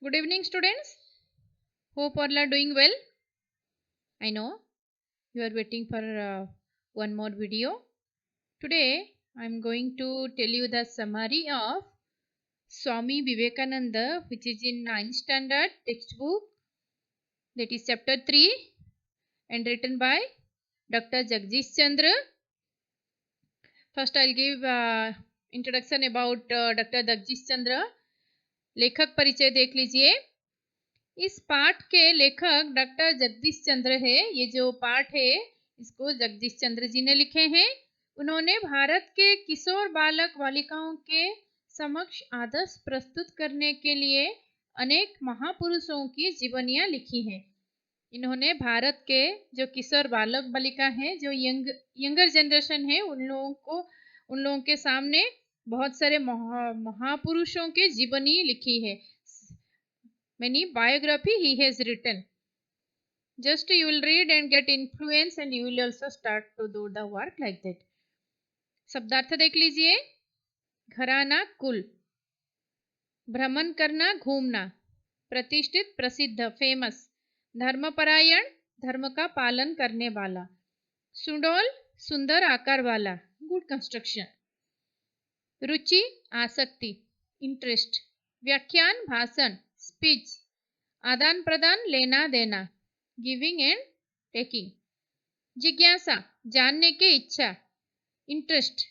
Good evening, students. Hope all are doing well. I know you are waiting for one more video. Today, I am going to tell you the summary of Swami Vivekananda, which is in 9th standard textbook, that is chapter 3, and written by Dr. Jagdish Chandra. First, I'll give introduction about Dr. Jagdish Chandra. लेखक परिचय देख लीजिए. इस पाठ के लेखक doctor Jagdish चंद्र है. ये जो पाठ है इसको जगदीश चंद्र जी ने लिखे हैं. उन्होंने भारत के किशोर बालक बालिकाओं के समक्ष आदर्श प्रस्तुत करने के लिए अनेक महापुरुषों की जीवनियां लिखी हैं. इन्होंने भारत के जो किशोर बालक बालिका हैं, जो यंगर जनरेशन है, उन लोगों के सामने बहुत सारे महापुरुषों के जीवनी लिखी है. Many biography he has written. Just you will read and get influence and you will also start to do the work like that. शब्दार्थ देख लीजिए. घराना कुल, भ्रमण करना घूमना, प्रतिष्ठित प्रसिद्ध फेमस, धर्मपरायण धर्म का पालन करने वाला, सुडौल सुंदर आकार वाला गुड कंस्ट्रक्शन, रुचि आसक्ति इंटरेस्ट, व्याख्यान भाषण स्पीच, आदान प्रदान लेना देना गिविंग एंड टेकिंग, जिज्ञासा जानने की इच्छा इंटरेस्ट,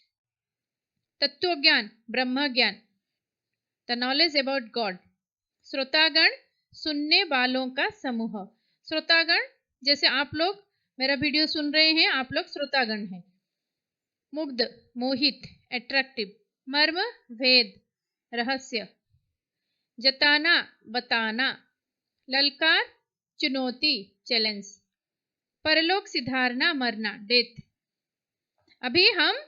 तत्वज्ञान ब्रह्म ज्ञान द नॉलेज अबाउट गॉड, श्रोतागण सुनने वालों का समूह. श्रोतागण जैसे आप लोग मेरा वीडियो सुन रहे हैं, आप लोग श्रोतागण हैं. मुग्ध मोहित एट्रैक्टिव, मर्म भेद रहस्य, जताना बताना, ललकार चुनौती चैलेंज, परलोक सिधारना मरना डेथ. अभी हम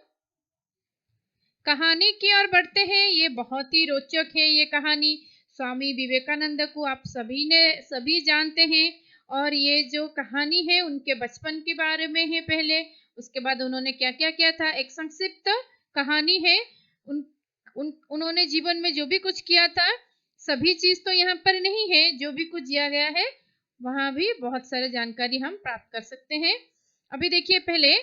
कहानी की ओर बढ़ते हैं. ये बहुत ही रोचक है. ये कहानी स्वामी विवेकानंद को आप सभी जानते हैं. और ये जो कहानी है उनके बचपन के बारे में है पहले. उसके बाद उन्होंने क्या क्या किया था, एक संक्षिप्त कहानी है. उन्होंने जीवन में जो भी कुछ किया था, सभी चीज तो यहाँ पर नहीं है. जो भी कुछ दिया गया है वहां भी बहुत सारे जानकारी हम प्राप्त कर सकते हैं. अभी देखिए, पहले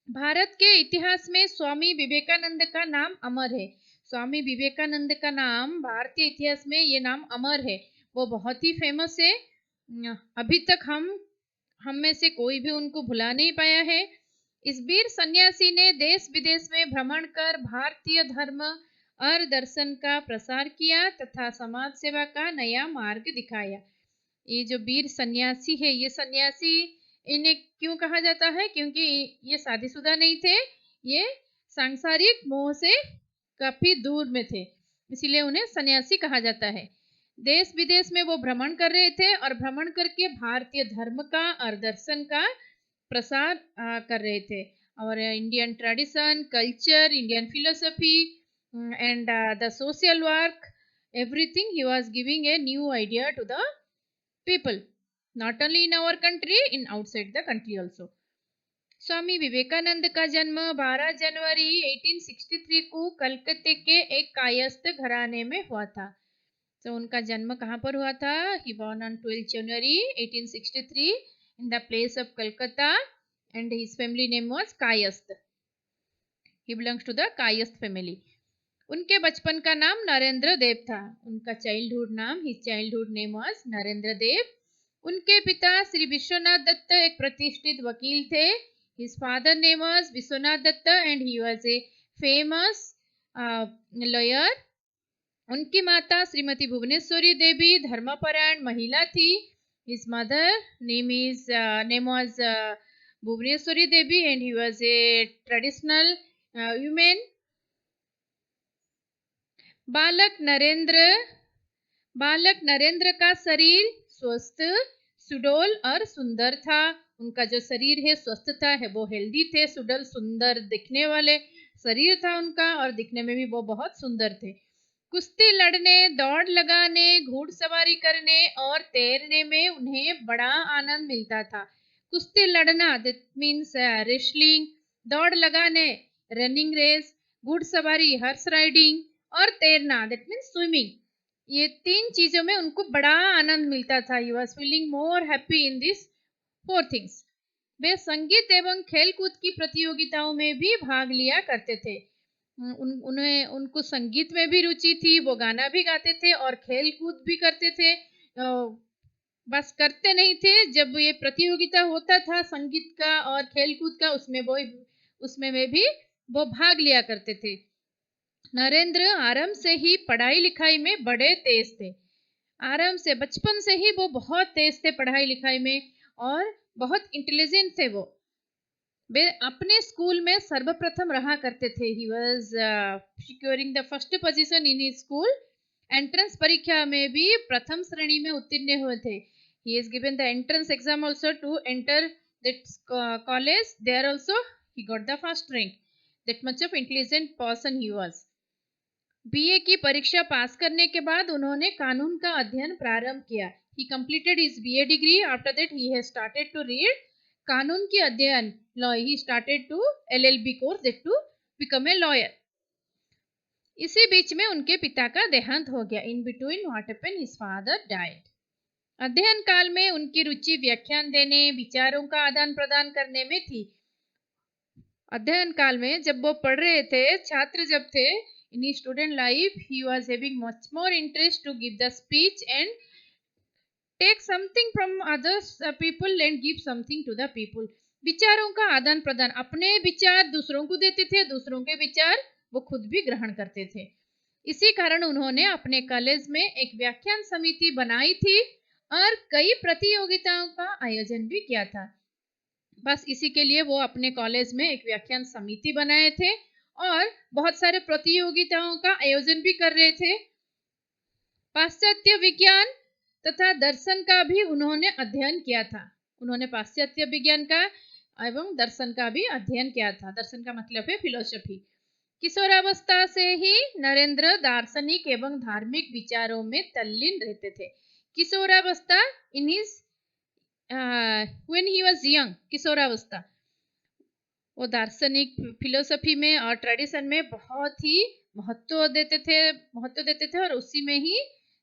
भारत के इतिहास में स्वामी विवेकानंद का नाम अमर है. स्वामी विवेकानंद का नाम भारतीय इतिहास में ये नाम अमर है. वो बहुत ही फेमस है. अभी तक हम में से कोई भी उनको भुला नहीं पाया है. इस वीर सन्यासी ने देश विदेश में भ्रमण कर भारतीय धर्म और दर्शन का प्रसार किया तथा समाज सेवा का नया मार्ग दिखाया. ये जो वीर सन्यासी है, ये सन्यासी इन्हें क्यों कहा जाता है? क्योंकि ये शादीशुदा नहीं थे, ये सांसारिक मोह से काफी दूर में थे, इसीलिए उन्हें सन्यासी कहा जाता है. देश विदेश में वो भ्रमण कर रहे थे और भ्रमण करके भारतीय धर्म का और दर्शन का प्रसार कर रहे थे. और Indian tradition, culture, Indian philosophy and the social work, everything he was giving a new idea to the people, not only in our country, in outside the country also. Swami Vivekananda का जन्म 12 जनवरी 1863 को कलकत्ते के एक कायस्थ घराने में हुआ था. तो उनका जन्म कहाँ पर हुआ था? He born on 12 January 1863 in the place of Calcutta and his family name was Kayasth. He belongs to the Kayasth family. उनके बचपन का नाम नरेंद्र देव था. उनका चाइल्डहुड नाम, his childhood name was Narendra Dev. उनके पिता श्री विश्वनाथ दत्त एक प्रतिष्ठित वकील थे. His father name was Vishwanath Datta and he was a famous lawyer. उनकी माता श्रीमती भुवनेश्वरी देवी धर्मपरायण महिला थी. His mother name was Bhuvaneshwari Devi and he was a traditional women. बालक नरेंद्र का शरीर स्वस्थ, सुडौल और सुंदर था. उनका जो शरीर है स्वस्थ था, है वो हेल्दी थे. सुडौल सुंदर दिखने वाले शरीर था उनका और दिखने में भी वो बहुत सुंदर थे. कुश्ती लड़ने, दौड़ लगाने, घुड़सवारी करने और तैरने में उन्हें बड़ा आनंद मिलता था. कुश्ती लड़ना दैट मीन्स रेसलिंग, दौड़ लगाने रनिंग रेस, घुड़सवारी हॉर्स राइडिंग और तैरना दैट मीन्स स्विमिंग. ये 3 चीजों में उनको बड़ा आनंद मिलता था। He was feeling more happy in this 4 things. वे संगीत एवं खेलकूद की प्रतियोगिताओं में भी भाग लिया करते थे। उनको संगीत में भी रुचि थी, वो गाना भी गाते थे और खेल कूद भी करते थे। बस करते नहीं थे, जब ये प्रतियोगिता होता था संगीत का और खेल कूद का, उसमें में भी वो भाग लिया करते थे। नरेंद्र आरंभ से ही पढ़ाई लिखाई में बड़े तेज थे। आरंभ से, बचपन से ही वो बहुत तेज थे पढ़ाई लिखाई में और बहुत इंटेलिजेंट थे। वे अपने स्कूल में सर्वप्रथम रहा करते थे। He was securing the first position in his school. Entrance परीक्षा में भी प्रथम श्रेणी में उत्तीर्ण हुए थे। He has given the entrance exam also to enter that college. There also he got the first rank. That much of intelligent person he was. BA की परीक्षा पास करने के बाद उन्होंने कानून का अध्ययन प्रारंभ किया। He completed his BA degree. After that he has started to read कानून की अध्ययन, law. He started to LLB course that to become a lawyer. इसी बीच में उनके पिता का देहांत हो गया। In between what happened, his father died. अध्ययन काल में उनकी रुचि व्याख्यान देने, विचारों का आदान प्रदान करने में थी। अध्ययन काल में जब वो पढ़ रहे थे, छात्र जब थे, in his student life he was having much more interest to give the speech and take something from others people and give something to the people. विचारों का आदान प्रदान, अपने विचार दूसरों को देते थे, दूसरों के विचार वो खुद भी ग्रहण करते थे। इसी कारण उन्होंने अपने कॉलेज में एक व्याख्यान समिति बनाई थी और कई प्रतियोगिताओं का आयोजन भी किया था। बस इसी के लिए वो अपने कॉलेज में एक व्याख्यान समिति बनाए थे और बहुत सारे प्रतियोगिताओं का आयोजन भी कर रहे थे। पाश्चात्य विज्ञान तथा दर्शन का भी उन्होंने अध्ययन किया था। उन्होंने पाश्चात्य विज्ञान का एवं दर्शन का भी अध्ययन किया था। दर्शन का मतलब है फिलोसफी। किशोरावस्था से ही नरेंद्र दार्शनिक एवं धार्मिक विचारों में तल्लीन रहते थे। किशोरावस्था in his when he was young, किशोरावस्था, वो दार्शनिक फिलोसफी में और ट्रेडिशन में बहुत ही महत्व देते थे और उसी में ही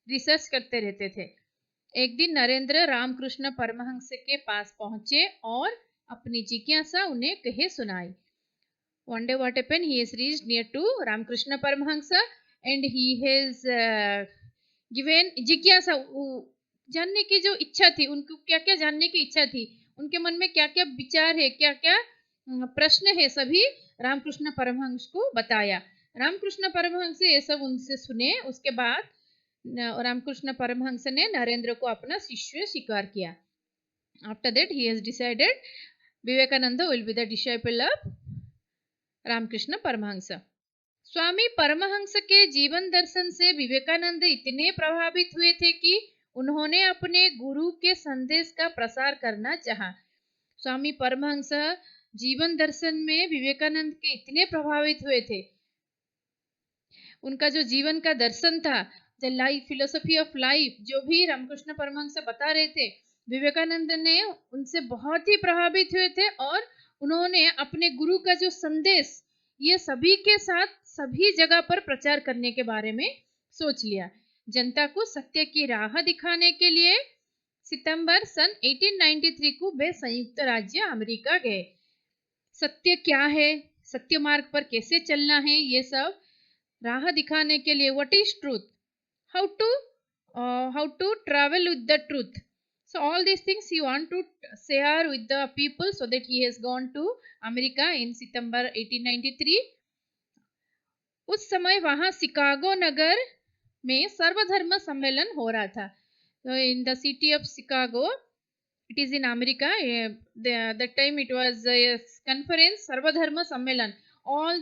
रिसर्च करते रहते थे। एक दिन नरेंद्र रामकृष्ण परमहंस के पास पहुंचे और अपनी जिज्ञासा उन्हें कहे सुनाई। One day what happened, he is reached near to Ramakrishna Paramahansa and he has given जिज्ञासा, जानने की जो इच्छा थी, उनको क्या क्या जानने की इच्छा थी, उनके मन में क्या क्या विचार है, क्या क्या प्रश्न है, सभी रामकृष्ण परमहंस को बताया। रामकृष्ण परमहंस ये सब उनसे सुने। उसके बाद रामकृष्ण परमहंस ने नरेंद्र को अपना शिष्य स्वीकार किया। After that he has decided Vivekananda will be the disciple of Ramakrishna Paramhansa. Swami Paramhansa के जीवन दर्शन से विवेकानंद इतने प्रभावित हुए थे कि उन्होंने अपने गुरु के संदेश का प्रसार करना चाहा। स्वामी परमहंस जीवन दर्शन में विवेकानंद के इतने प्रभावित हुए थे। उनका जो जीवन का दर्शन था, the life, philosophy of life, जो भी रामकृष्ण परमहंस बता रहे थे, विवेकानंद ने उनसे बहुत ही प्रभावित हुए थे और उन्होंने अपने गुरु का जो संदेश ये सभी के साथ सभी जगह पर प्रचार करने के बारे में सोच लिया। जनता को सत्य की राह दिखाने के लिए सितंबर सन 1893 को वे संयुक्त राज्य अमेरिका गए। सत्य क्या है, सत्य मार्ग पर कैसे चलना है, ये सब राह दिखाने के लिए, what is truth, how to travel with the truth. So all these things he want to share with the people, so that he has gone to America in September 1893. उस समय वहां शिकागो नगर में सर्वधर्म सम्मेलन हो रहा था। So in the city of Chicago, it is in America, that time it was a conference, सर्वधर्म सम्मेलन. All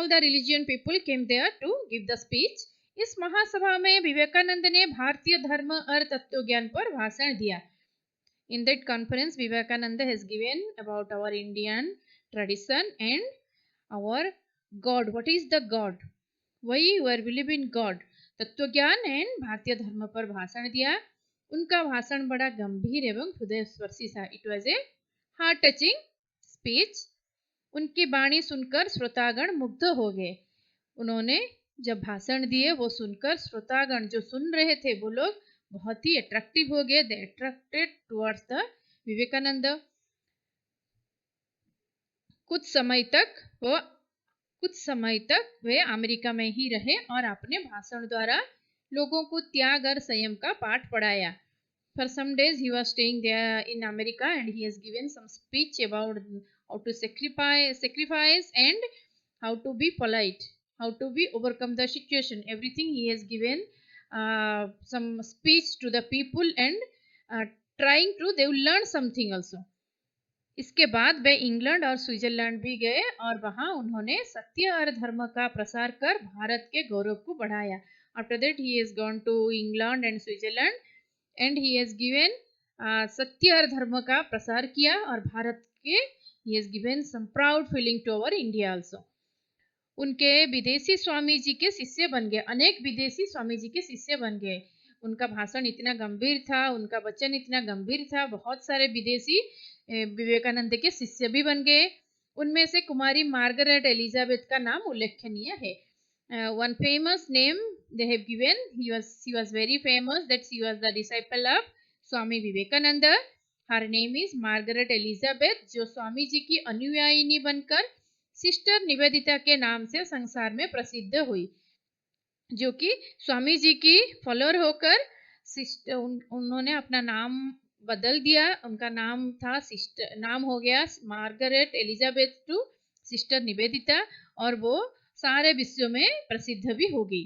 the religion people came there to give the speech. इस महासभा में विवेकानंद ने भारतीय धर्म और तत्व ज्ञान पर भाषण दिया। In that conference, Vivekananda has given about our Indian tradition and our God. What is the God? Why you are believe in God? तत्व ज्ञान एंड भारतीय धर्म पर भाषण दिया। उनका भाषण बड़ा गंभीर एवं हृदयस्पर्शी था। It was a heart touching speech. उनकी वाणी सुनकर श्रोतागण मुग्ध हो गए। उन्होंने जब भाषण दिए वो सुनकर श्रोतागण जो सुन रहे थे वो लोग बहुत ही अट्रैक्टिव हो गए, दे अट्रैक्टेड टुवर्ड्स द विवेकानंद। कुछ समय तक वे अमेरिका में ही रहे और अपने भाषण द्वारा लोगों को त्याग और संयम का पाठ पढ़ाया। For some days he was staying there in America and he has given some speech about how to sacrifice and how to be polite, how to be overcome the situation. Everything he has given some speech to the people and trying to they will learn something also. इसके बाद वे England और Switzerland भी गए और वहां उन्होंने सत्य और धर्म का प्रसार कर भारत के गौरव को बढ़ाया। After that he has gone to England and Switzerland and he has given सत्य और धर्म का प्रसार किया और भारत के he has given some proud feeling to our India also. उनके विदेशी स्वामी जी के शिष्य बन गए, अनेक विदेशी स्वामी जी के शिष्य बन गए। उनका भाषण इतना गंभीर था, उनका वचन इतना गंभीर था, बहुत सारे विदेशी विवेकानंद के शिष्य भी बन गए। उनमें से कुमारी मार्गरेट एलिजाबेथ का नाम उल्लेखनीय है। One famous name they have given, she was very famous that she was the disciple of Swami Vivekananda. Her name is Margaret Elizabeth, जो स्वामी जी की अनुयायिनी बनकर सिस्टर निवेदिता के नाम से संसार में प्रसिद्ध हुई, जो कि स्वामी जी की फॉलोअर होकर सिस्टर उन्होंने अपना नाम बदल दिया। उनका नाम था नाम हो गया Margaret Elizabeth two sister Nivedita और वो सारे विश्व में प्रसिद्ध भी हो गई।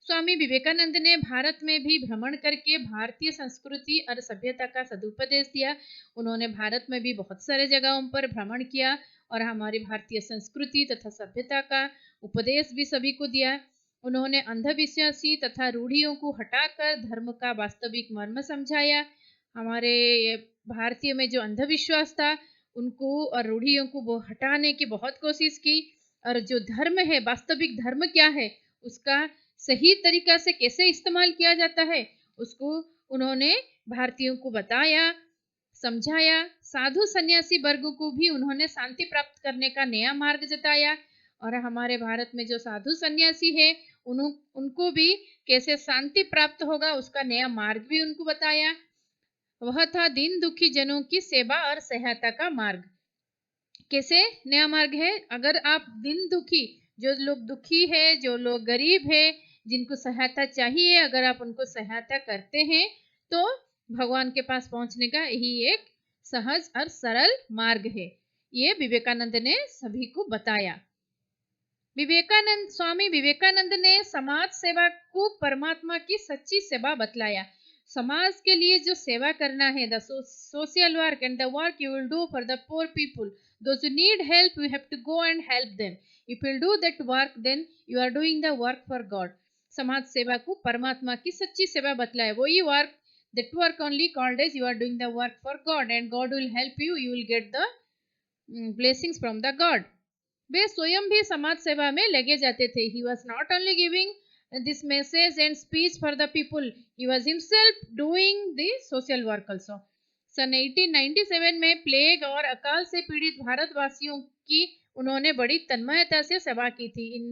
स्वामी विवेकानंद ने भारत में भी भ्रमण करके भारतीय संस्कृति और सभ्यता का सदुपदेश दिया। उन्होंने भारत में भी बहुत सारे जगहों पर भ्रमण किया और हमारी भारतीय संस्कृति तथा सभ्यता का उपदेश भी सभी को दिया। उन्होंने अंधविश्वासी तथा रूढ़ियों को हटाकर धर्म का वास्तविक मर्म समझाया। हमारे भारतीय में जो अंधविश्वास था उनको और रूढ़ियों को वो हटाने की बहुत कोशिश की और जो धर्म है, वास्तविक धर्म क्या है, उसका सही तरीका से कैसे इस्तेमाल किया जाता है, उसको उन्होंने भारतीयों को बताया, समझाया। साधु सन्यासी वर्ग को भी उन्होंने शांति प्राप्त करने का नया मार्ग जताया और हमारे भारत में जो साधु सन्यासी है उनको भी कैसे शांति प्राप्त होगा उसका नया मार्ग भी उनको बताया। वह था दीन दुखी जनों की सेवा और सहायता का मार्ग। कैसे नया मार्ग है? अगर आप दिन दुखी, जो लोग दुखी है, जो लोग गरीब है, जिनको सहायता चाहिए, अगर आप उनको सहायता करते हैं तो भगवान के पास पहुंचने का यही एक सहज और सरल मार्ग है। ये विवेकानंद ने सभी को बताया। स्वामी विवेकानंद ने समाज सेवा को परमात्मा की सच्ची सेवा बतलाया। समाज के लिए जो सेवा करना है, the social work and the work you will do for the poor people, those who need help you have to go and help them. If you will do that work then you are doing the work for God. समाज सेवा को परमात्मा की सच्ची सेवा बतलाया। वही work, that work only called as you are doing the work for God and God will help you, you will get the blessings from the god. वे स्वयं भी समाज सेवा में लगे जाते थे। He was not only giving this message and speech for the people, he was himself doing the social work also. सन 1897 में प्लेग और अकाल से पीड़ित भारतवासियों की उन्होंने बड़ी तन्मयता से सेवा की थी। In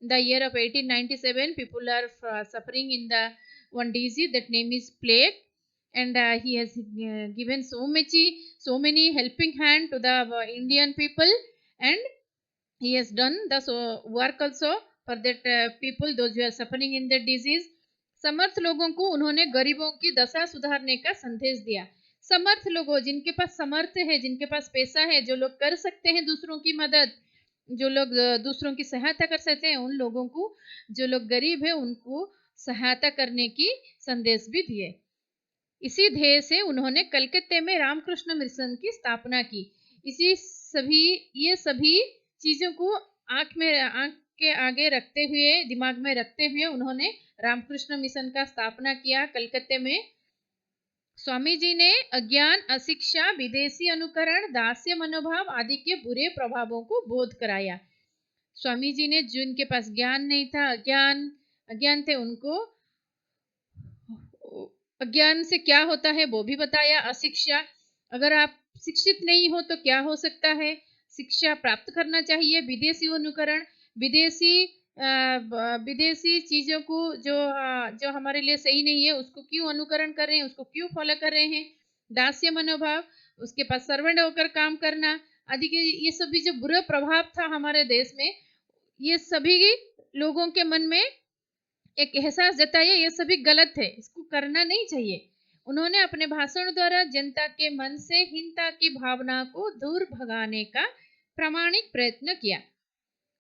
the year of 1897 people are suffering in the one disease that name is plague and he has given so many helping hand to the Indian people and he has done the work also for that people those who are suffering in that disease. समर्थ लोगों को उन्होंने गरीबों की दशा सुधारने का संदेश दिया। समर्थ लोगों, जिनके पास समर्थ है, जिनके पास पैसा है, जो लोग कर सकते हैं दूसरों की मदद, जो लोग दूसरों की सहायता कर सकते हैं, उन लोगों को, जो लोग गरीब है उनको सहायता करने की संदेश भी दिए। इसी ध्येय से उन्होंने कलकत्ते में रामकृष्ण मिशन की स्थापना की। ये सभी चीजों को आंख के आगे रखते हुए, दिमाग में रखते हुए उन्होंने रामकृष्ण मिशन का स्थापना किया कलकत्ते में। स्वामी जी ने अज्ञान, अशिक्षा, विदेशी अनुकरण, दास्य मनोभाव आदि के बुरे प्रभावों को बोध कराया। स्वामी जी ने जिनके पास ज्ञान नहीं था, अज्ञान थे, उनको अज्ञान से क्या होता है वो भी बताया। अशिक्षा, अगर आप शिक्षित नहीं हो तो क्या हो सकता है, शिक्षा प्राप्त करना चाहिए। विदेशी अनुकरण, विदेशी विदेशी चीज़ों को जो हमारे लिए सही नहीं है उसको क्यों अनुकरण कर रहे हैं, उसको क्यों फॉलो कर रहे हैं। दास्य मनोभाव, उसके पास सर्वेंट होकर काम करना आदि के ये सभी जो बुरा प्रभाव था हमारे देश में, ये सभी लोगों के मन में एक एहसास जताया ये सभी गलत है, इसको करना नहीं चाहिए। उन्होंने अपने भाषण द्वारा जनता के मन से हीनता की भावना को दूर भगाने का प्रामाणिक प्रयत्न किया।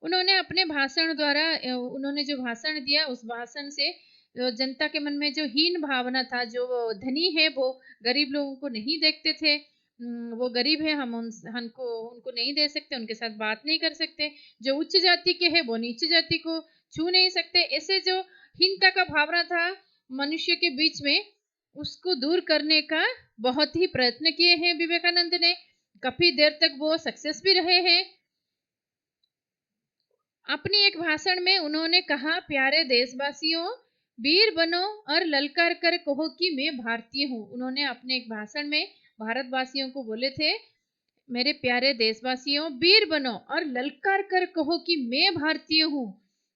उन्होंने अपने भाषण द्वारा उन्होंने जो भाषण दिया उस भाषण से जनता के मन में जो हीन भावना था, जो धनी है वो गरीब लोगों को नहीं देखते थे, वो गरीब है हम हमको उनको नहीं दे सकते, उनके साथ बात नहीं कर सकते, जो उच्च जाति के हैं वो नीच जाति को छू नहीं सकते, ऐसे जो हीनता का भावना था मनुष्य के बीच में, उसको दूर करने का बहुत ही प्रयत्न किए हैं विवेकानंद ने। काफी देर तक वो सक्सेस भी रहे हैं। अपनी एक भाषण में उन्होंने कहा, प्यारे देशवासियों, वीर बनो और ललकार कर कहो कि मैं भारतीय हूँ। उन्होंने अपने एक भाषण में भारतवासियों को बोले थे, मेरे प्यारे देशवासियों, वीर बनो और ललकार कर कहो कि मैं भारतीय हूँ।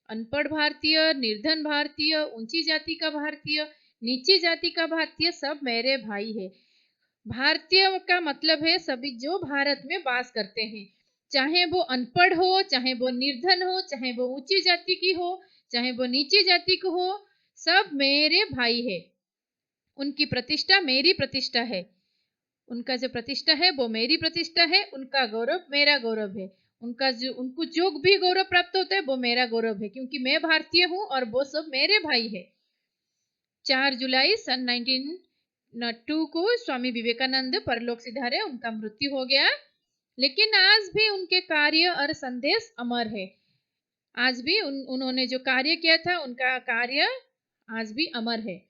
अनपढ़ भारतीय, निर्धन भारतीय, ऊंची जाति का भारतीय, नीची जाति का भारतीय, सब मेरे भाई है। भारतीय का मतलब है सभी जो भारत में वास करते हैं, चाहे वो अनपढ़ हो, चाहे वो निर्धन हो, चाहे वो ऊंची जाति की हो, चाहे वो नीची जाति की हो, सब मेरे भाई है। उनकी प्रतिष्ठा मेरी प्रतिष्ठा है, उनका जो प्रतिष्ठा है वो मेरी प्रतिष्ठा है, उनका गौरव मेरा गौरव है, उनको जो भी गौरव प्राप्त होता है वो मेरा गौरव है, क्योंकि मैं भारतीय हूँ और वो सब मेरे भाई है। 4 जुलाई सन 1902 को स्वामी विवेकानंद परलोक सिधारे, उनका मृत्यु हो गया, लेकिन आज भी उनके कार्य और संदेश अमर है। आज भी उन्होंने जो कार्य किया था उनका कार्य आज भी अमर है।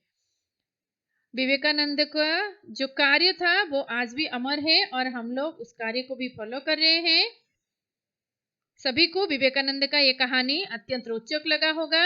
विवेकानंद का जो कार्य था वो आज भी अमर है और हम लोग उस कार्य को भी फॉलो कर रहे हैं। सभी को विवेकानंद का ये कहानी अत्यंत रोचक लगा होगा।